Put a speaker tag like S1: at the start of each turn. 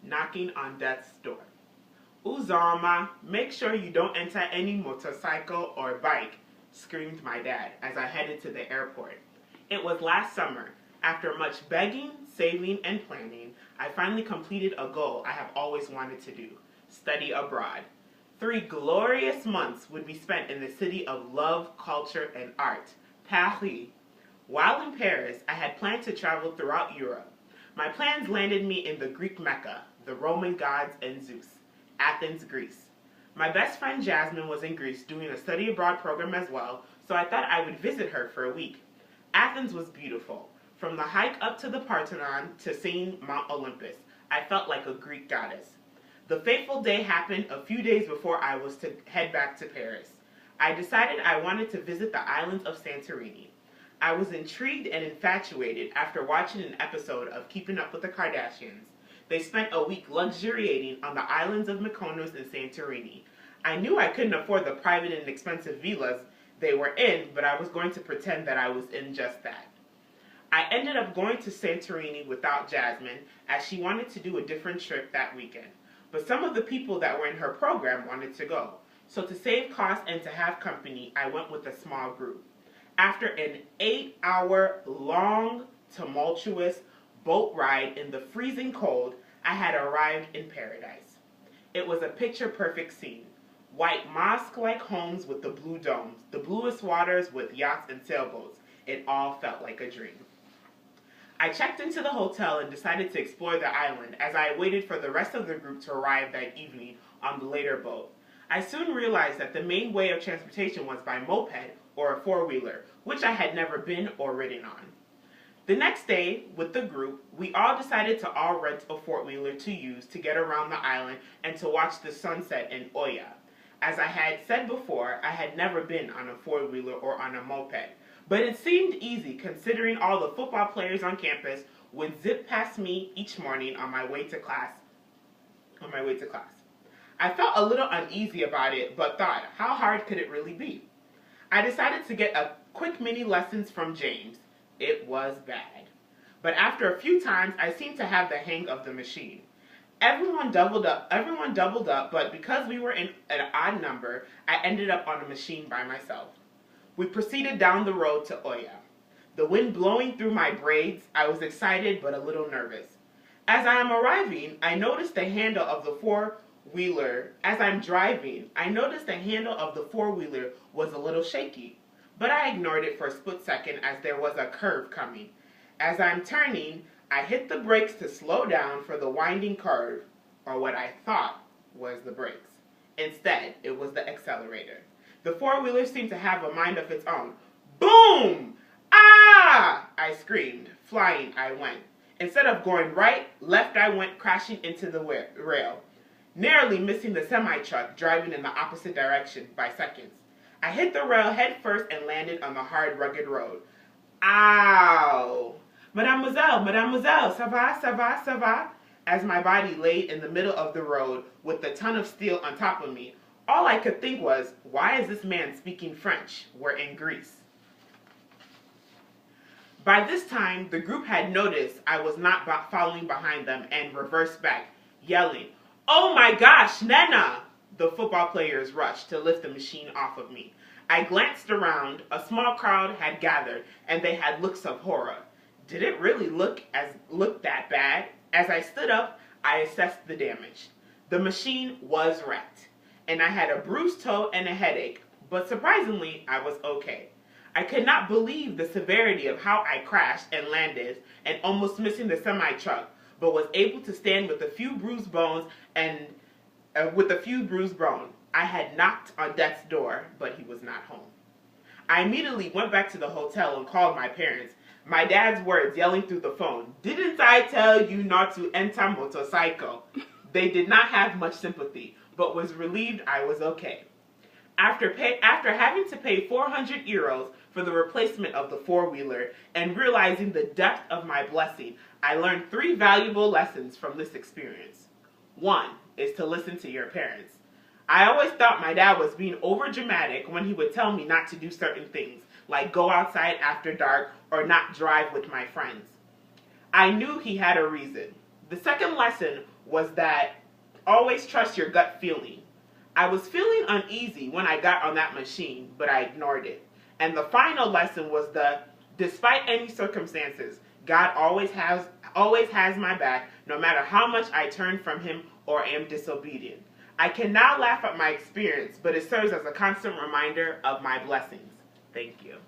S1: knocking on death's door. Uzama, make sure you don't enter any motorcycle or bike, screamed my dad as I headed to the airport. It was last summer. After much begging, saving, and planning, I finally completed a goal I have always wanted to do: study abroad. 3 glorious months would be spent in the city of love, culture, and art, Paris. While in Paris, I had planned to travel throughout Europe. My plans landed me in the Greek Mecca, the Roman gods and Zeus, Athens, Greece. My best friend Jasmine was in Greece doing a study abroad program as well, so I thought I would visit her for a week. Athens was beautiful. From the hike up to the Parthenon to seeing Mount Olympus, I felt like a Greek goddess. The fateful day happened a few days before I was to head back to Paris. I decided I wanted to visit the islands of Santorini. I was intrigued and infatuated after watching an episode of Keeping Up with the Kardashians. They spent a week luxuriating on the islands of Mykonos and Santorini. I knew I couldn't afford the private and expensive villas they were in, but I was going to pretend that I was in just that. I ended up going to Santorini without Jasmine, as she wanted to do a different trip that weekend. But some of the people that were in her program wanted to go. So to save costs and to have company, I went with a small group. After an 8-hour long, tumultuous boat ride in the freezing cold, I had arrived in paradise. It was a picture-perfect scene. White mosque-like homes with the blue domes, the bluest waters with yachts and sailboats. It all felt like a dream. I checked into the hotel and decided to explore the island as I waited for the rest of the group to arrive that evening on the later boat. I soon realized that the main way of transportation was by moped or a four-wheeler, which I had never been or ridden on. The next day, with the group, we all decided to all rent a four-wheeler to use to get around the island and to watch the sunset in Oya. As I had said before, I had never been on a four-wheeler or on a moped, but it seemed easy considering all the football players on campus would zip past me each morning on my way to class. I felt a little uneasy about it, but thought, how hard could it really be? I decided to get a quick mini lessons from James. It was bad. But after a few times, I seemed to have the hang of the machine. Everyone doubled up, but because we were in an odd number, I ended up on a machine by myself. We proceeded down the road to Oya. The wind blowing through my braids, I was excited but a little nervous. As I am arriving, I noticed the handle of the four-wheeler. As I'm driving, I noticed the handle of the four-wheeler was a little shaky, but I ignored it for a split second as there was a curve coming. As I'm turning, I hit the brakes to slow down for the winding curve, or what I thought was the brakes. Instead, it was the accelerator. The four-wheeler seemed to have a mind of its own. Boom! Ah! I screamed. Flying I went. Instead of going right, left I went, crashing into the rail, narrowly missing the semi-truck driving in the opposite direction by seconds. I hit the rail head first and landed on the hard, rugged road. Ow! Mademoiselle, ça va? As my body laid in the middle of the road with the ton of steel on top of me, all I could think was, why is this man speaking French? We're in Greece. By this time, the group had noticed I was not following behind them and reversed back, yelling, "Oh my gosh, Nena!" The football players rushed to lift the machine off of me. I glanced around. A small crowd had gathered, and they had looks of horror. Did it really look that bad? As I stood up, I assessed the damage. The machine was wrecked, and I had a bruised toe and a headache, but surprisingly, I was okay. I could not believe the severity of how I crashed and landed and almost missing the semi-truck, but was able to stand with a few bruised bones I had knocked on death's door, but he was not home. I immediately went back to the hotel and called my parents. My dad's words yelling through the phone, "Didn't I tell you not to enter motorcycle?" They did not have much sympathy, but was relieved I was okay. After having to pay 400 euros for the replacement of the four-wheeler and realizing the depth of my blessing, I learned 3 valuable lessons from this experience. 1 is to listen to your parents. I always thought my dad was being overdramatic when he would tell me not to do certain things, like go outside after dark or not drive with my friends. I knew he had a reason. The second lesson was that always trust your gut feeling. I was feeling uneasy when I got on that machine, but I ignored it. And the final lesson was despite any circumstances, God always has my back, no matter how much I turn from him or am disobedient. I can now laugh at my experience, but it serves as a constant reminder of my blessings. Thank you.